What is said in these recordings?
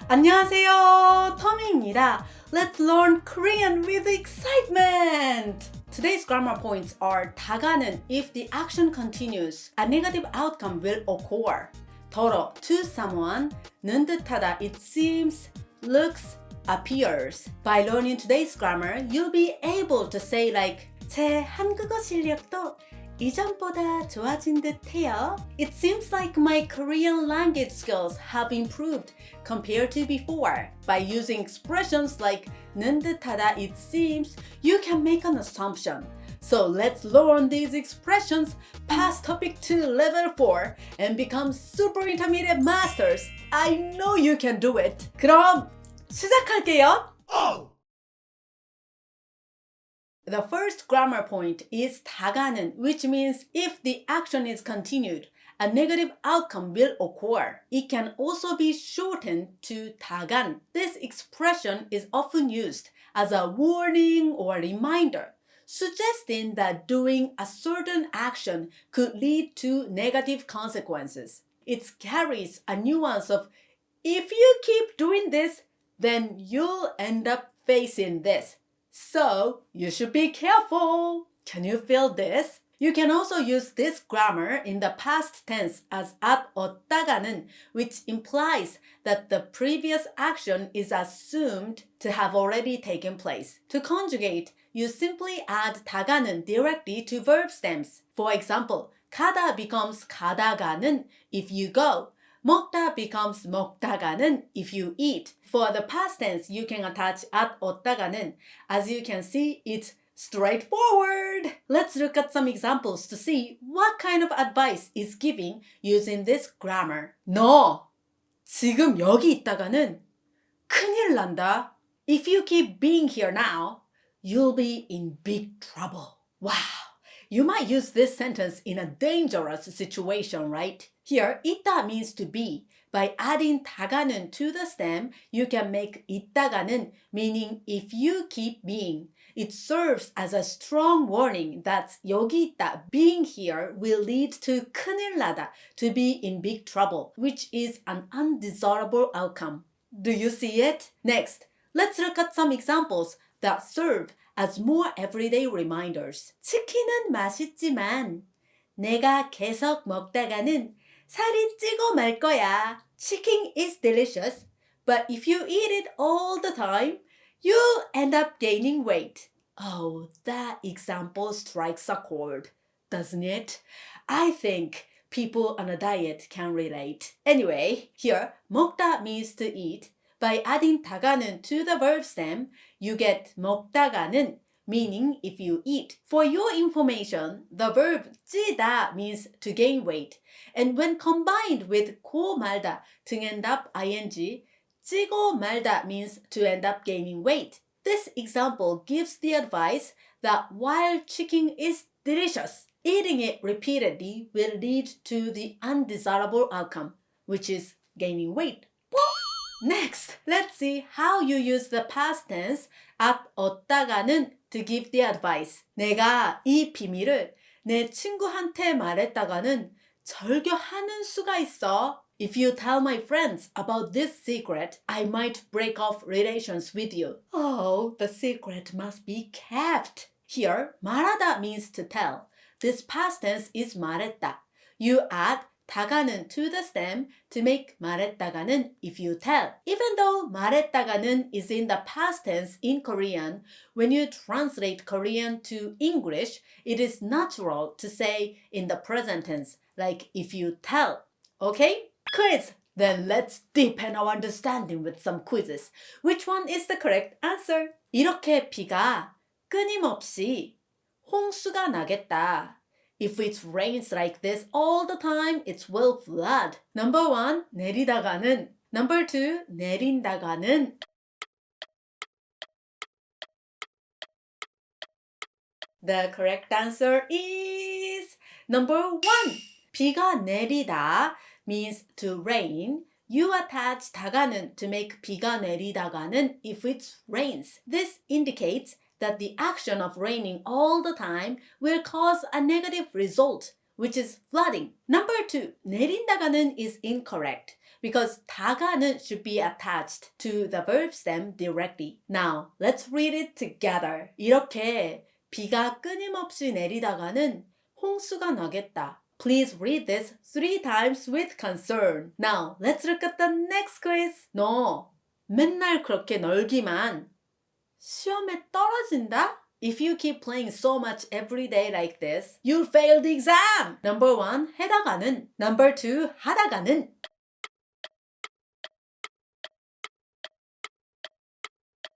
안녕하세요, 터미입니다. Let's learn Korean with excitement! Today's grammar points are 다가는 if the action continues, a negative outcome will occur. 더러 to someone, 는 듯하다 it seems, looks, appears. By learning today's grammar, you'll be able to say like 제 한국어 실력도 이전보다 좋아진 듯해요. It seems like my Korean language skills have improved compared to before. By using expressions like 는 듯하다 it seems, you can make an assumption. So let's learn these expressions, pass topic 2 level 4 and become super intermediate masters. I know you can do it. 그럼 시작할게요. The first grammar point is 다가는, which means if the action is continued, a negative outcome will occur. It can also be shortened to 다간. This expression is often used as a warning or reminder, suggesting that doing a certain action could lead to negative consequences. It carries a nuance of, if you keep doing this, then you'll end up facing this. So, you should be careful. Can you feel this? You can also use this grammar in the past tense as 왔다가는, which implies that the previous action is assumed to have already taken place. To conjugate, you simply add 다가는 directly to verb stems. For example, 가다 becomes 가다가는 if you go. 먹다 becomes 먹다가는 if you eat. For the past tense, you can attach 왔다가는. As you can see, it's straightforward. Let's look at some examples to see what kind of advice is giving using this grammar. 너 지금 여기 있다가는 큰일 난다. If you keep being here now, you'll be in big trouble. Wow. You might use this sentence in a dangerous situation, right? Here, 있다 means to be. By adding 다가는 to the stem, you can make 있다가는, meaning if you keep being. It serves as a strong warning that 여기 있다, being here, will lead to 큰일 나다, to be in big trouble, which is an undesirable outcome. Do you see it? Next, let's look at some examples that serve as more everyday reminders. 치킨은 맛있지만 내가 계속 먹다가는 살이 찌고 말 거야. Chicken is delicious, but if you eat it all the time, you'll end up gaining weight. Oh, that example strikes a chord, doesn't it? I think people on a diet can relate. Anyway, here, 먹다 means to eat. By adding 다가는 to the verb stem, you get 먹다가는, meaning if you eat. For your information, the verb 찌다 means to gain weight. And when combined with 고 말다, to end up ing, 찌고 말다 means to end up gaining weight. This example gives the advice that while chicken is delicious, eating it repeatedly will lead to the undesirable outcome, which is gaining weight. Next, let's see how you use the past tense 왔다가는 to give the advice. 내가 이 비밀을 내 친구한테 말했다가는 절교하는 수가 있어. If you tell my friends about this secret, I might break off relations with you. Oh, the secret must be kept. Here, 말하다 means to tell. This past tense is 말했다. You add 다가는 to the stem to make 말했다가는 if you tell. Even though 말했다가는 is in the past tense in Korean, when you translate Korean to English, it is natural to say in the present tense, like if you tell. Okay? Quiz! Then let's deepen our understanding with some quizzes. Which one is the correct answer? 이렇게 비가 끊임없이 홍수가 나겠다. If it rains like this all the time, it will flood. Number 1, 내리다가는. Number 2, 내린다가는. The correct answer is number 1. 비가 내리다 means to rain. You attach 다가는 to make 비가 내리다가는 if it rains. This indicates that the action of raining all the time will cause a negative result, which is flooding. Number 2, 내린다가는 is incorrect. because 다가는 should be attached to the verb stem directly. Now, let's read it together. 이렇게 비가 끊임없이 내리다가는 홍수가 나겠다. Please read this 3 times with concern. Now, let's look at the next quiz. 너 맨날 그렇게 놀기만 시험에 떨어진다? If you keep playing so much every day like this, you'll fail the exam. Number 1, 해다가는. Number 2, 하다가는.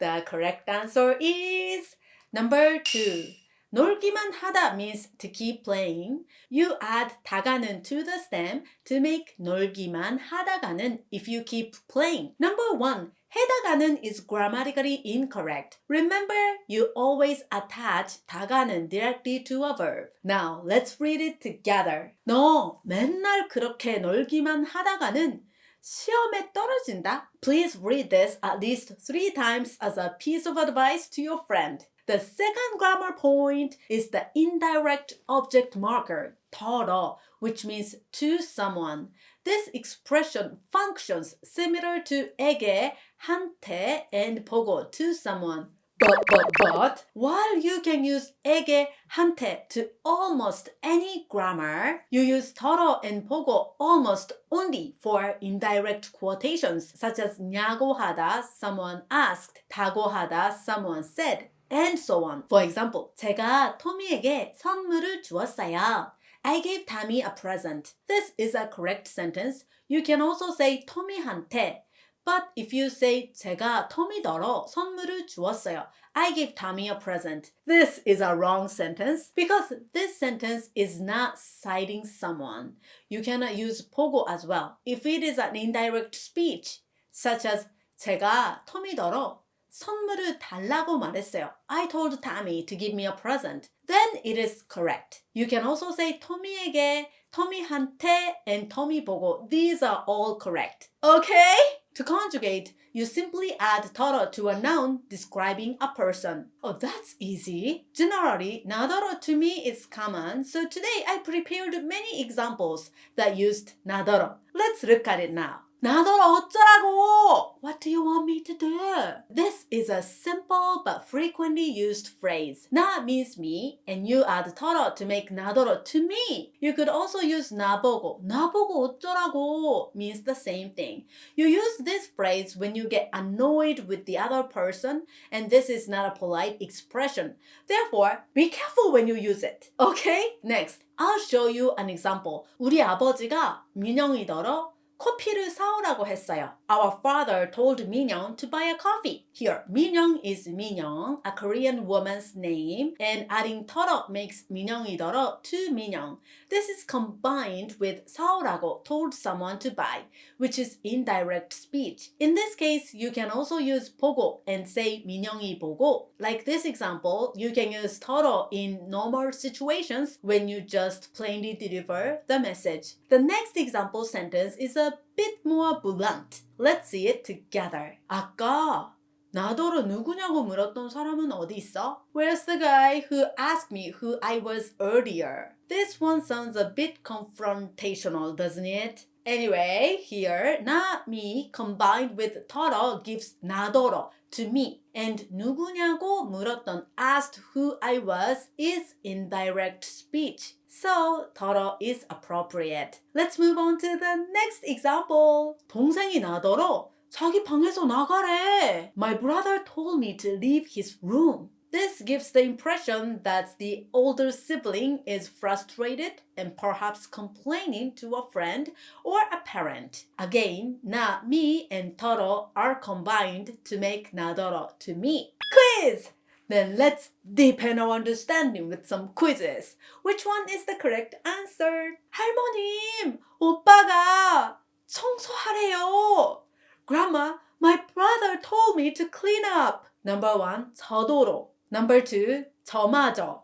The correct answer is number 2. 놀기만 하다 means to keep playing. You add 다가는 to the stem to make 놀기만 하다가는 if you keep playing. Number 1. 해다가는 is grammatically incorrect. Remember, you always attach 다가는 directly to a verb. Now, let's read it together. 너 맨날 그렇게 놀기만 하다가는 시험에 떨어진다. Please read this at least 3 times as a piece of advice to your friend. The second grammar point is the indirect object marker, 덜어, which means to someone. This expression functions similar to 에게, 한테, and 보고, to someone. But, while you can use 에게, 한테 to almost any grammar, you use 덜어 and 보고 almost only for indirect quotations, such as 냐고 하다, someone asked, 다고 하다, someone said, and so on. For example, 제가 토미에게 선물을 주었어요. I gave Tommy a present. This is a correct sentence. You can also say 토미한테. But if you say 제가 토미더러 선물을 주었어요. I gave Tommy a present. This is a wrong sentence because this sentence is not citing someone. You cannot use 보고 as well. If it is an indirect speech, such as 제가 토미더러 선물을 달라고 말했어요. I told Tommy to give me a present. Then it is correct. You can also say 토미에게, 토미한테, and 토미 보고. These are all correct. Okay? To conjugate, you simply add 더러 to a noun describing a person. Oh, that's easy. Generally, 나더러 to me is common, so today I prepared many examples that used 나더러. Let's look at it now. 나더러 어쩌라고? What do you want me to do? This is a simple but frequently used phrase. 나 means me, and you add 더러 to make 나더러 to me. You could also use 나보고. 나보고 어쩌라고 means the same thing. You use this phrase when you get annoyed with the other person, and this is not a polite expression. Therefore, be careful when you use it. Okay? Next, I'll show you an example. 우리 아버지가 민영이더러 커피를 사오라고 했어요. Our father told 민영 to buy a coffee. Here, 민영 is 민영, a Korean woman's name, and adding 더러 makes 민영이더러 to 민영. This is combined with 사오라고, told someone to buy, which is indirect speech. In this case, you can also use 보고 and say 민영이 보고. Like this example, you can use 더러 in normal situations when you just plainly deliver the message. The next example sentence is a bit more blunt. Let's see it together. 아까 나더러 누구냐고 물었던 사람은 어디 있어? Where's the guy who asked me who I was earlier? This one sounds a bit confrontational, doesn't it? Anyway, here, 나, me combined with 더러 gives 나더러 to me. And 누구냐고 물었던 asked who I was is indirect speech. So, 더러 is appropriate. Let's move on to the next example. 동생이 나더러 자기 방에서 나가래. My brother told me to leave his room. This gives the impression that the older sibling is frustrated and perhaps complaining to a friend or a parent. Again, 나, me, and 더러 are combined to make 나더러 to me. Quiz! Then let's deepen our understanding with some quizzes. Which one is the correct answer? 할머님, 오빠가 청소하래요. Grandma, my brother told me to clean up. Number 1, 저도로. Number 2, 저마저.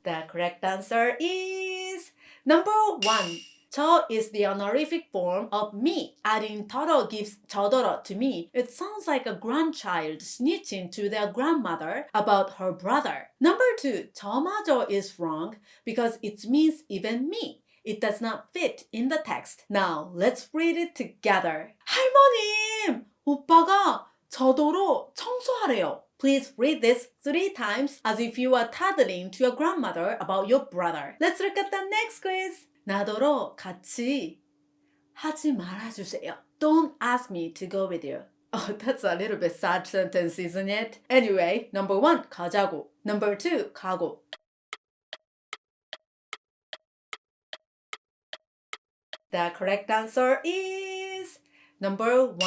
The correct answer is number 1, 저 is the honorific form of me. Adding 터러 gives 저더러 to me. It sounds like a grandchild snitching to their grandmother about her brother. Number 2, 저마저 is wrong because it means even me. It does not fit in the text. Now, let's read it together. 할머님! 오빠가 저더러 청소하래요. Please read this 3 times as if you are tattling to your grandmother about your brother. Let's look at the next quiz. 나더러 같이 하지 말아주세요. Don't ask me to go with you. Oh, that's a little bit sad sentence, isn't it? Anyway, number 1, 가자고. Number 2, 가고. The correct answer is number 1.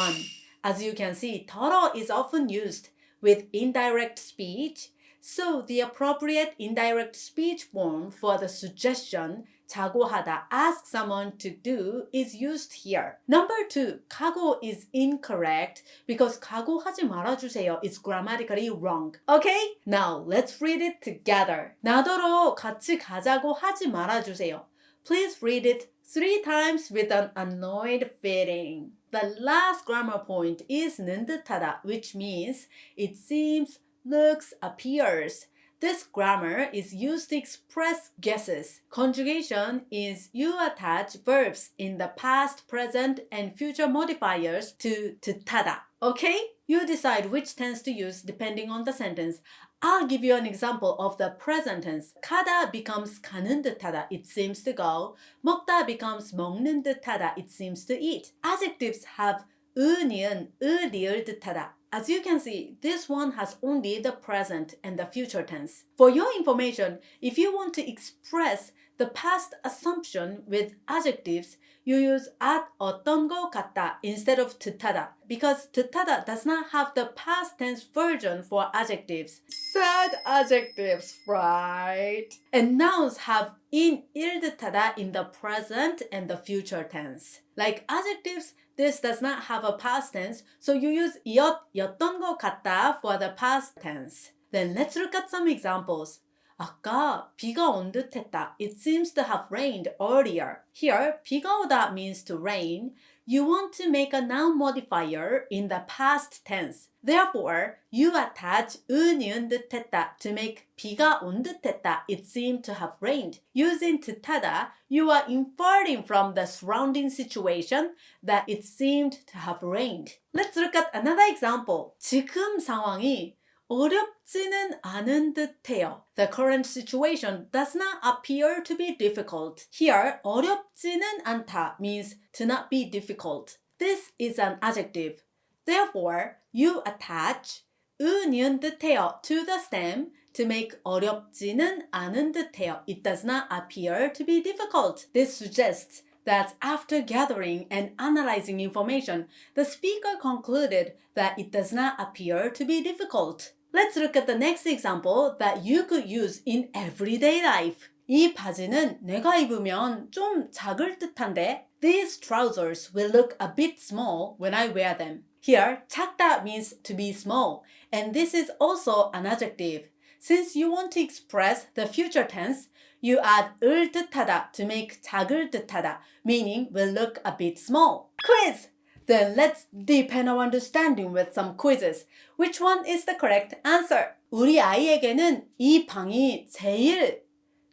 As you can see, 더러 is often used with indirect speech, so the appropriate indirect speech form for the suggestion 자고하다, ask someone to do, is used here. Number 2, 가고 is incorrect because 각오하지 말아주세요 is grammatically wrong. Okay? Now let's read it together. 나더러 같이 가자고 하지 말아주세요. Please read it 3 times with an annoyed feeling. The last grammar point is 는 듯하다, which means it seems, looks, appears. This grammar is used to express guesses. Conjugation is you attach verbs in the past, present, and future modifiers to 듯하다. Okay? You decide which tense to use depending on the sentence. I'll give you an example of the present tense. 가다 becomes 가는 듯하다, it seems to go. 먹다 becomes 먹는 듯하다, it seems to eat. Adjectives have 은이은, 리을 듯하다. As you can see, this one has only the present and the future tense. For your information, if you want to express the past assumption with adjectives, you use at 어떤 것 같다 instead of 듯하다 because 듯하다 does not have the past tense version for adjectives. Sad adjectives, right? And nouns have 인, 일 듯하다 in the present and the future tense. Like adjectives, this does not have a past tense, so you use 였던 것 같다 for the past tense. Then let's look at some examples. 아까 비가 온 듯했다. It seems to have rained earlier. Here, 비가 오다 means to rain. You want to make a noun modifier in the past tense. Therefore, you attach 은이은 듯했다 to make 비가 온 듯했다. It seemed to have rained. Using 듯하다, you are inferring from the surrounding situation that it seemed to have rained. Let's look at another example. 지금 상황이 어렵지는 않은 듯해요. The current situation does not appear to be difficult. Here, 어렵지는 않다 means to not be difficult. This is an adjective. Therefore, you attach 은이은 듯해요 to the stem to make 어렵지는 않은 듯해요. It does not appear to be difficult. This suggests that after gathering and analyzing information, the speaker concluded that it does not appear to be difficult. Let's look at the next example that you could use in everyday life. 이 바지는 내가 입으면 좀 작을 듯한데. These trousers will look a bit small when I wear them. Here, 작다 means to be small, and this is also an adjective. Since you want to express the future tense, you add 을 듯하다 to make 작을 듯하다, meaning will look a bit small. Quiz! Then let's deepen our understanding with some quizzes. Which one is the correct answer? 우리 아이에게는 이 방이 제일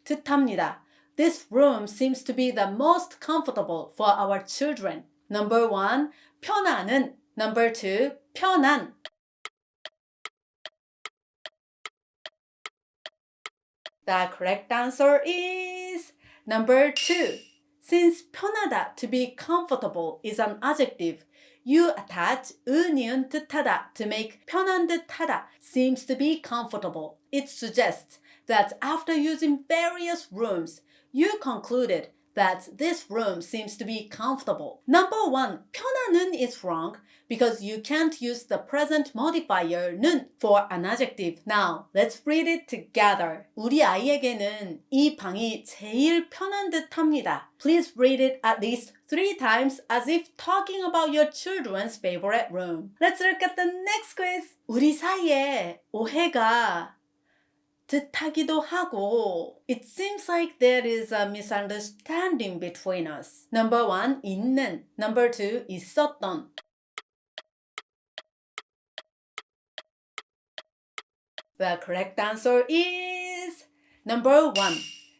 듯합니다. This room seems to be the most comfortable for our children. Number 1, 편안은. Number 2, 편안. The correct answer is number 2. Since 편하다 to be comfortable is an adjective, you attach 은이은 듯하다 to make 편한 듯하다 seems to be comfortable. It suggests that after using various rooms, you concluded that this room seems to be comfortable. Number 1, 편안은 is wrong because you can't use the present modifier 는 for an adjective. Now, let's read it together. 우리 아이에게는 이 방이 제일 편한 듯합니다. Please read it at least 3 times as if talking about your children's favorite room. Let's look at the next quiz. 우리 사이에 오해가 뜻하기도 하고. It seems like there is a misunderstanding between us. Number 1, 있는. Number 2, 있었던. The correct answer is number 1.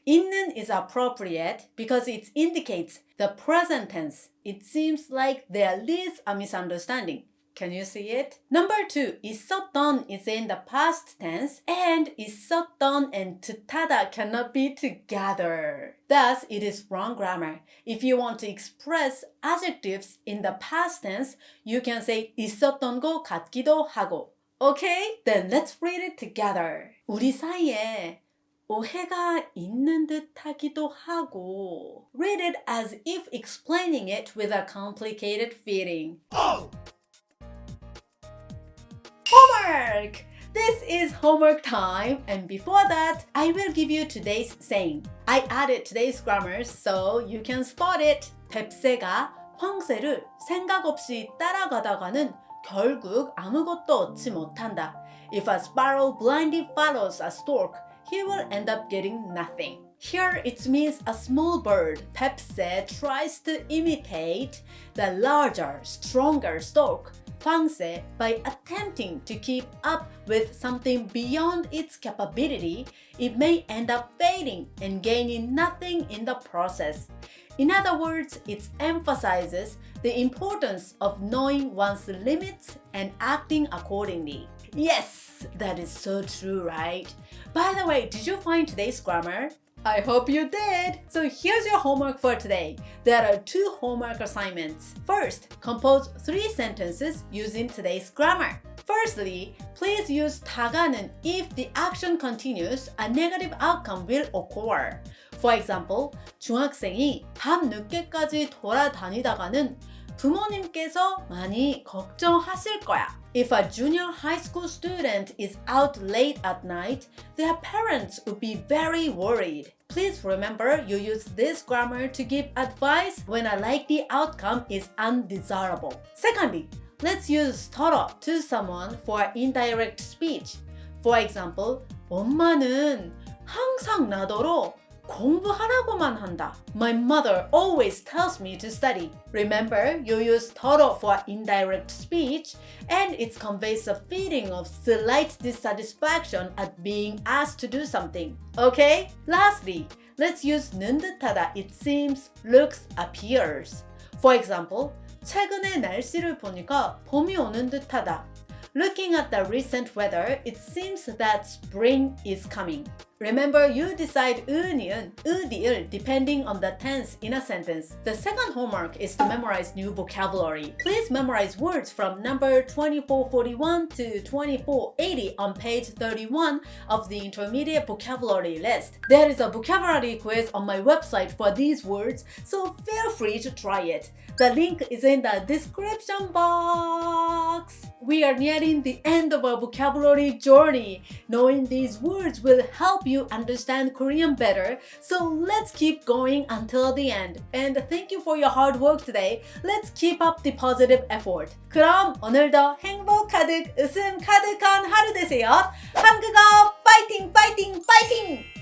있는 is appropriate because it indicates the present tense. It seems like there is a misunderstanding. Can you see it? Number 2, 있었던 is in the past tense and 있었던 and 뜻하다 cannot be together. Thus, it is wrong grammar. If you want to express adjectives in the past tense, you can say 있었던 것 같기도 하고. Okay? Then let's read it together. 우리 사이에 오해가 있는 듯 하기도 하고. Read it as if explaining it with a complicated feeling. Homework! This is homework time, and before that, I will give you today's saying. I added today's grammar so you can spot it. 뱁새가 황새를 생각 없이 따라가다가는 결국 아무것도 얻지 못한다. If a sparrow blindly follows a stork, he will end up getting nothing. Here it means a small bird, 뱁새, tries to imitate the larger, stronger stork, 황새, by attempting to keep up with something beyond its capability. It may end up failing and gaining nothing in the process. In other words, it emphasizes the importance of knowing one's limits and acting accordingly. Yes, that is so true, right? By the way, did you find today's grammar? I hope you did! So here's your homework for today. There are 2 homework assignments. First, compose 3 sentences using today's grammar. Firstly, please use 다가는 if the action continues, a negative outcome will occur. For example, 중학생이 밤 늦게까지 돌아다니다가는 부모님께서 많이 걱정하실 거야. If a junior high school student is out late at night, their parents would be very worried. Please remember you use this grammar to give advice when a likely outcome is undesirable. Secondly, let's use 더러 to someone for indirect speech. For example, 엄마는 항상 나더러 공부하라고만 한다. My mother always tells me to study. Remember, you use 더러 for indirect speech, and it conveys a feeling of slight dissatisfaction at being asked to do something. Okay? Lastly, let's use 는 듯하다. It seems, looks, appears. For example, 최근에 날씨를 보니까 봄이 오는 듯하다. Looking at the recent weather, it seems that spring is coming. Remember, you decide 니은, 디을 depending on the tense in a sentence. The second homework is to memorize new vocabulary. Please memorize words from number 2441 to 2480 on page 31 of the intermediate vocabulary list. There is a vocabulary quiz on my website for these words, so feel free to try it. The link is in the description box. We are nearing the end of our vocabulary journey. Knowing these words will help you understand Korean better, so let's keep going until the end. And thank you for your hard work today. Let's keep up the positive effort. 그럼 오늘도 행복 가득, 웃음 가득한 하루 되세요. 한국어 파이팅 파이팅 파이팅!